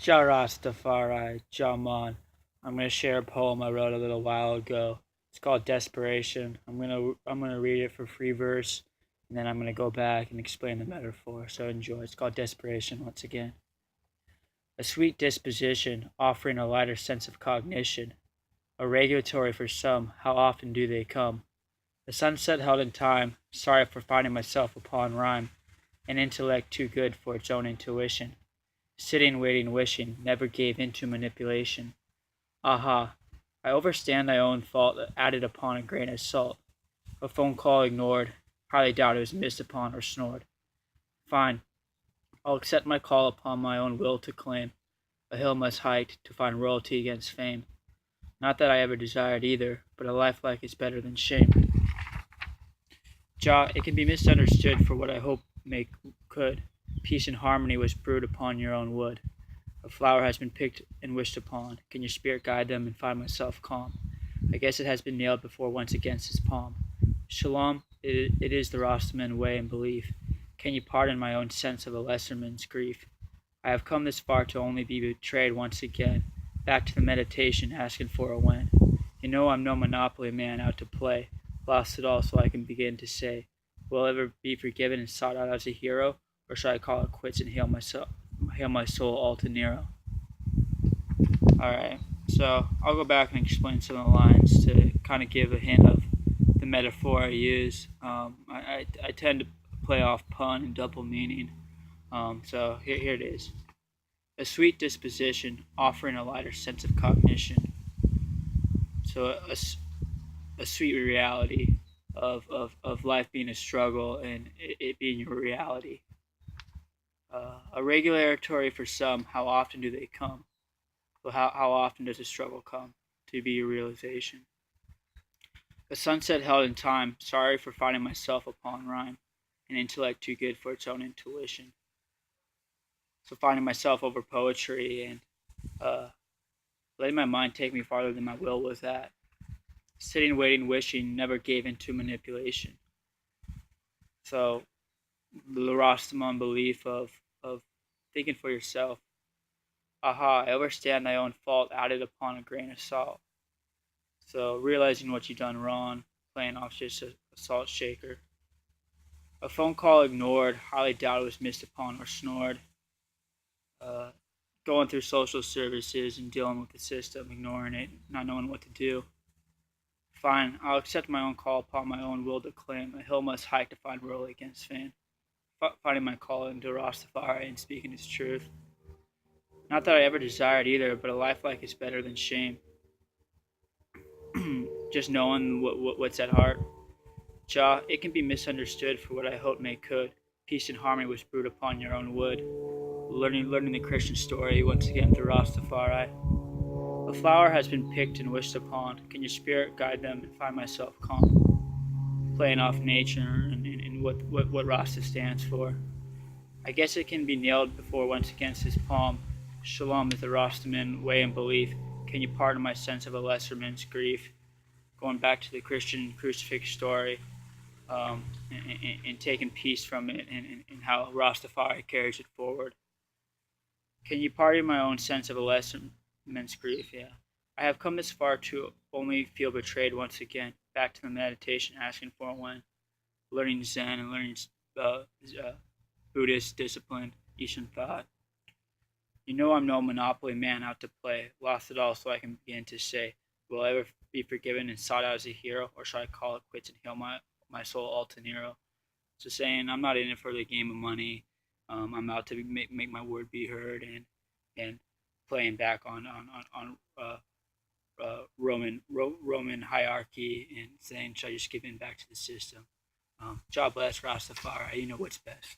Ja Rastafari, Jaman. I'm gonna share a poem I wrote a little while ago. It's called Desperation. I'm gonna read it for free verse, and then I'm gonna go back and explain the metaphor. So enjoy. It's called Desperation once again. A sweet disposition, offering a lighter sense of cognition. A regulatory for some. How often do they come? The sunset held in time. Sorry for finding myself upon rhyme. An intellect too good for its own intuition. Sitting, waiting, wishing, never gave into manipulation. Aha, I overstand thy own fault, added upon a grain of salt. A phone call ignored, highly doubt it was missed upon or snored. Fine, I'll accept my call upon my own will to claim. A hill must hike to find royalty against fame. Not that I ever desired either, but a life like is better than shame. Jah, it can be misunderstood for what I hope make could. Peace and harmony was brewed upon your own wood. A flower has been picked and wished upon. Can your spirit guide them and find myself calm? I guess it has been nailed before once against his palm. Shalom, it is the Rastaman way and belief. Can you pardon my own sense of a lesser man's grief? I have come this far to only be betrayed once again. Back to the meditation, asking for a when. You know I'm no monopoly man out to play. Lost it all so I can begin to say, will I ever be forgiven and sought out as a hero, or shall I call it quits and hail my soul all to Nero? Alright, so I'll go back and explain some of the lines to kind of give a hint of the metaphor I use. I tend to play off pun and double meaning. So here it is. A sweet disposition, offering a lighter sense of cognition. So a sweet reality of life being a struggle and it being your reality. A regulatory for some, how often do they come? Well, how often does a struggle come to be a realization? A sunset held in time, sorry for finding myself upon rhyme, an intellect too good for its own intuition. So finding myself over poetry and letting my mind take me farther than my will was at. Sitting, waiting, wishing, never gave in to manipulation. So the Rastaman belief of thinking for yourself. Aha, I understand thy own fault added upon a grain of salt. So realizing what you've done wrong, playing off just a salt shaker. A phone call ignored, highly doubt it was missed upon or snored. Uh, Going through social services and dealing with the system, ignoring it, not knowing what to do. Fine, I'll accept my own call upon my own will to claim. A hill must hike to find royal against fame. Finding my call into Rastafari and speaking his truth. Not that I ever desired either, but a life like is better than shame. Just knowing what's at heart. Jah, it can be misunderstood for what I hoped may could. Peace and harmony was brewed upon your own wood. Learning the Christian story once again through Rastafari. A flower has been picked and wished upon. Can your spirit guide them and find myself calm? Playing off nature and what Rasta stands for. I guess it can be nailed before once against his palm. Shalom is the Rastaman way and belief. Can you pardon my sense of a lesser man's grief? Going back to the Christian crucifix story, and taking peace from it and how Rastafari carries it forward. Can you pardon my own sense of a lesser man's grief? Yeah. I have come this far to only feel betrayed once again. Back to the meditation, asking for a when. Learning Zen and learning Buddhist discipline, Ishan thought. You know I'm no monopoly man out to play. Lost it all so I can begin to say, will I ever be forgiven and sought out as a hero, or shall I call it quits and hail my soul all to Nero? So saying I'm not in it for the game of money. I'm out to make my word be heard and playing back on Roman hierarchy and saying should I just give in back to the system? God bless Rastafari. You know what's best.